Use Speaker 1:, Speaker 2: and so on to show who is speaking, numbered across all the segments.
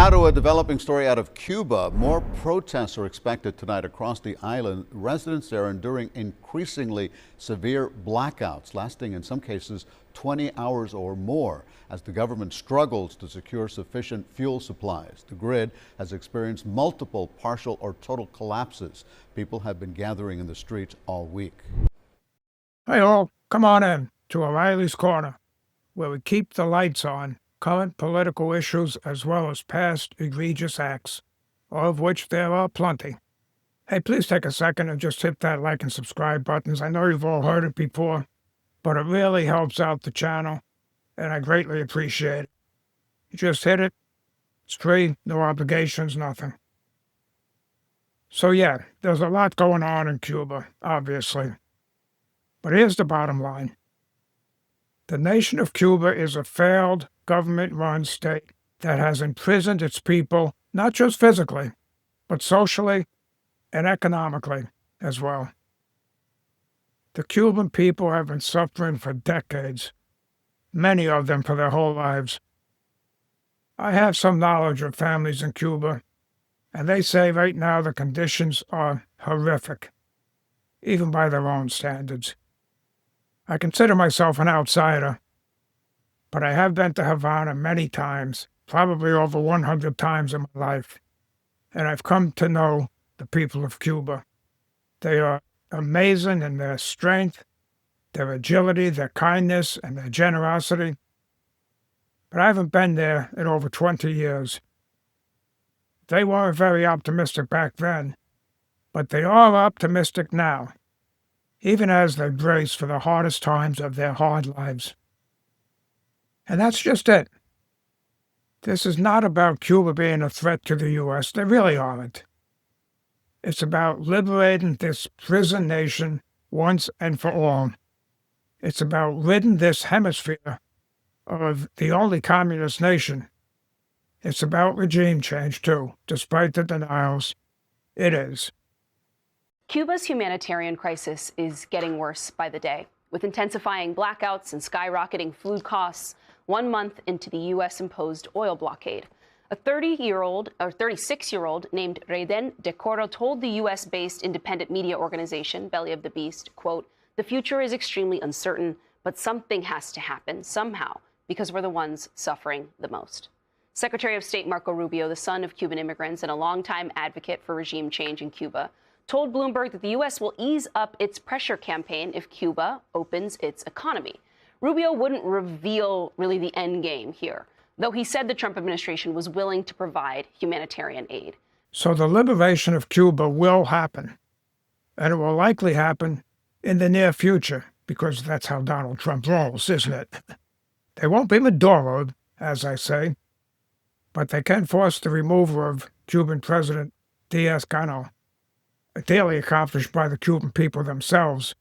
Speaker 1: Now to a developing story out of Cuba. More protests are expected tonight across the island. Residents there are enduring increasingly severe blackouts, lasting in some cases 20 hours or more, as the government struggles to secure sufficient fuel supplies. The grid has experienced multiple partial or total collapses. People have been gathering in the streets all week.
Speaker 2: Hey all, come on in to O'Reilly's Corner, where we keep the lights on current political issues as well as past egregious acts, of which there are plenty. Hey, please take a second and just hit that like and subscribe buttons. I know you've all heard it before, but it really helps out the channel, and I greatly appreciate it. You just hit it. It's free, no obligations, nothing. So yeah, there's a lot going on in Cuba, obviously. But here's the bottom line. The nation of Cuba is a failed government-run state that has imprisoned its people, not just physically, but socially and economically as well. The Cuban people have been suffering for decades, many of them for their whole lives. I have some knowledge of families in Cuba, and they say right now the conditions are horrific, even by their own standards. I consider myself an outsider, but I have been to Havana many times, probably over 100 times in my life, and I've come to know the people of Cuba. They are amazing in their strength, their agility, their kindness, and their generosity. But I haven't been there in over 20 years. They weren't very optimistic back then, but they are optimistic now, even as they brace for the hardest times of their hard lives. And that's just it. This is not about Cuba being a threat to the U.S. They really aren't. It's about liberating this prison nation once and for all. It's about ridding this hemisphere of the only communist nation. It's about regime change, too, despite the denials. It is.
Speaker 3: Cuba's humanitarian crisis is getting worse by the day, with intensifying blackouts and skyrocketing food costs 1 month into the U.S.-imposed oil blockade. A 36-year-old named Reden de Coro told the U.S.-based independent media organization, Belly of the Beast, quote, "The future is extremely uncertain, but something has to happen somehow, because we're the ones suffering the most." Secretary of State Marco Rubio, the son of Cuban immigrants and a longtime advocate for regime change in Cuba, told Bloomberg that the U.S. will ease up its pressure campaign if Cuba opens its economy. Rubio wouldn't reveal really the end game here, though he said the Trump administration was willing to provide humanitarian aid.
Speaker 2: So the liberation of Cuba will happen, and it will likely happen in the near future, because that's how Donald Trump rolls, isn't it? They won't be Maduroed, as I say, but they can force the removal of Cuban President Diaz-Canel, ideally accomplished by the Cuban people themselves,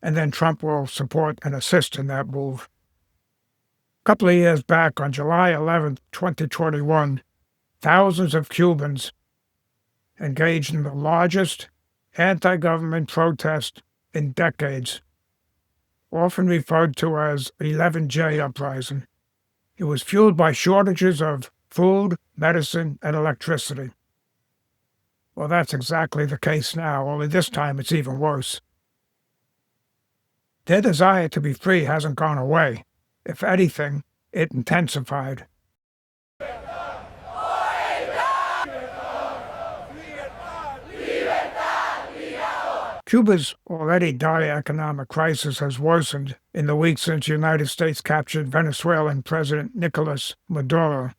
Speaker 2: and then Trump will support and assist in that move. A couple of years back, on July 11, 2021, thousands of Cubans engaged in the largest anti-government protest in decades, often referred to as 11J Uprising. It was fueled by shortages of food, medicine, and electricity. Well, that's exactly the case now, only this time it's even worse. Their desire to be free hasn't gone away. If anything, it intensified. Cuba's already dire economic crisis has worsened in the weeks since the United States captured Venezuelan President Nicolas Maduro.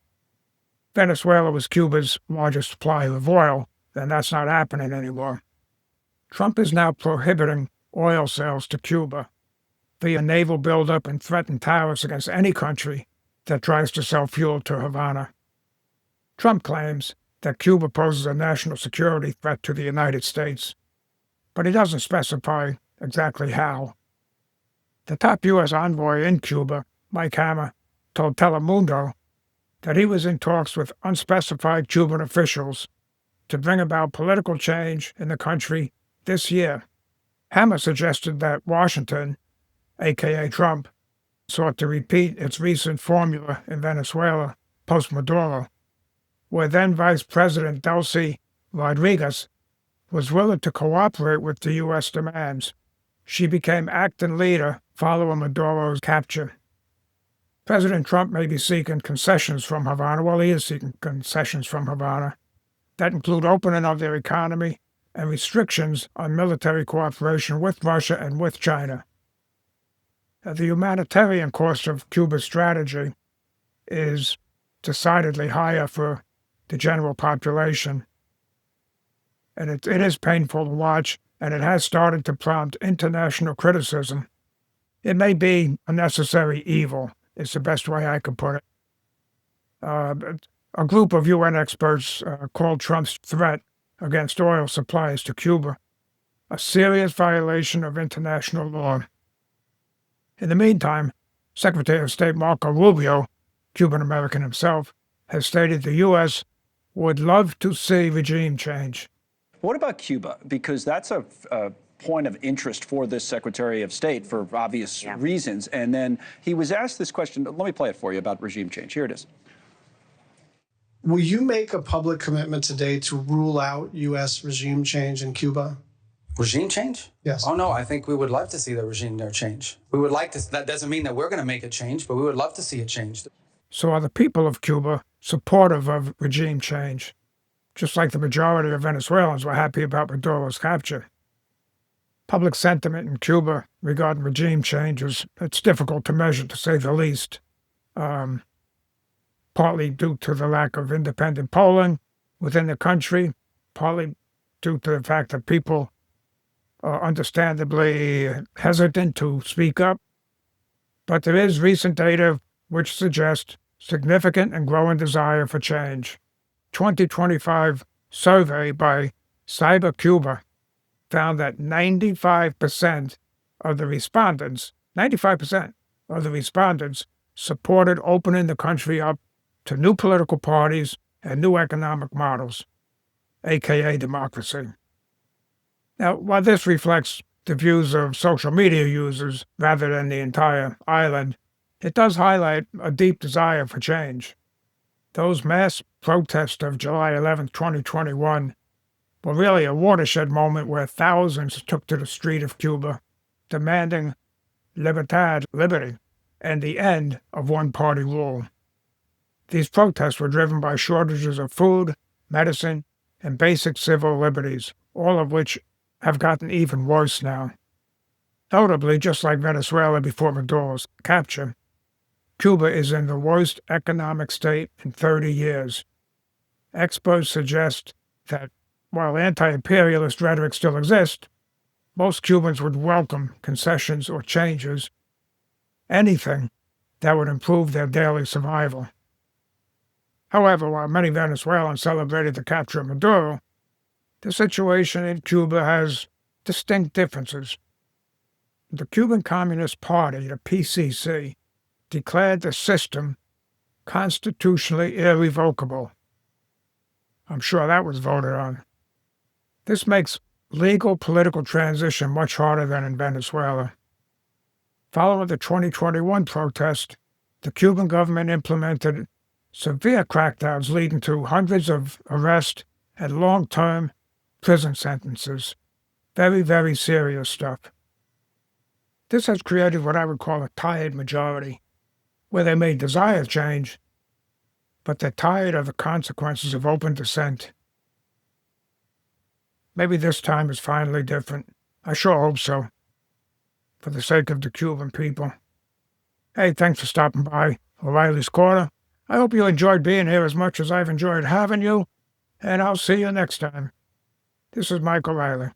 Speaker 2: Venezuela was Cuba's largest supplier of oil, and that's not happening anymore. Trump is now prohibiting oil sales to Cuba via naval buildup and threatened tariffs against any country that tries to sell fuel to Havana. Trump claims that Cuba poses a national security threat to the United States, but he doesn't specify exactly how. The top U.S. envoy in Cuba, Mike Hammer, told Telemundo that he was in talks with unspecified Cuban officials to bring about political change in the country this year. Hammer suggested that Washington, aka Trump, sought to repeat its recent formula in Venezuela post-Maduro, where then Vice President Delcy Rodriguez was willing to cooperate with the U.S. demands. She became acting leader following Maduro's capture. President Trump may be seeking concessions from Havana. Well, he is seeking concessions from Havana that include opening of their economy and restrictions on military cooperation with Russia and with China. The humanitarian cost of Cuba's strategy is decidedly higher for the general population. And it is painful to watch, and it has started to prompt international criticism. It may be a necessary evil, is the best way I could put it. A group of UN experts called Trump's threat against oil supplies to Cuba a serious violation of international law. In the meantime, Secretary of State Marco Rubio, Cuban-American himself, has stated the U.S. would love to see regime change.
Speaker 4: What about Cuba? Because that's a point of interest for this Secretary of State for obvious reasons. And then he was asked this question. Let me play it for you about regime change. Here it is.
Speaker 5: Will you make a public commitment today to rule out U.S. regime change in Cuba?
Speaker 6: Regime change?
Speaker 5: Yes.
Speaker 6: Oh, no, I think we would love to see the regime there change. We would like to. That doesn't mean that we're going to make it change, but we would love to see it changed.
Speaker 2: So are the people of Cuba supportive of regime change? Just like the majority of Venezuelans were happy about Maduro's capture. Public sentiment in Cuba regarding regime change it's difficult to measure, to say the least. Partly due to the lack of independent polling within the country, partly due to the fact that people are understandably hesitant to speak up. But there is recent data which suggests significant and growing desire for change. 2025 survey by Cyber Cuba found that 95% of the respondents supported opening the country up to new political parties and new economic models, aka democracy. Now, while this reflects the views of social media users rather than the entire island, it does highlight a deep desire for change. Those mass protests of July 11, 2021 were really a watershed moment where thousands took to the street of Cuba, demanding libertad, liberty, and the end of one-party rule. These protests were driven by shortages of food, medicine, and basic civil liberties, all of which have gotten even worse now. Notably, just like Venezuela before Maduro's capture, Cuba is in the worst economic state in 30 years. Experts suggest that while anti-imperialist rhetoric still exists, most Cubans would welcome concessions or changes, anything that would improve their daily survival. However, while many Venezuelans celebrated the capture of Maduro, the situation in Cuba has distinct differences. The Cuban Communist Party, the PCC, declared the system constitutionally irrevocable. I'm sure that was voted on. This makes legal political transition much harder than in Venezuela. Following the 2021 protest, the Cuban government implemented severe crackdowns leading to hundreds of arrests and long-term prison sentences. Very, very serious stuff. This has created what I would call a tired majority, where they may desire change, but they're tired of the consequences of open dissent. Maybe this time is finally different. I sure hope so, for the sake of the Cuban people. Hey, thanks for stopping by O'Reilly's Corner. I hope you enjoyed being here as much as I've enjoyed having you, and I'll see you next time. This is Mike O'Reilly.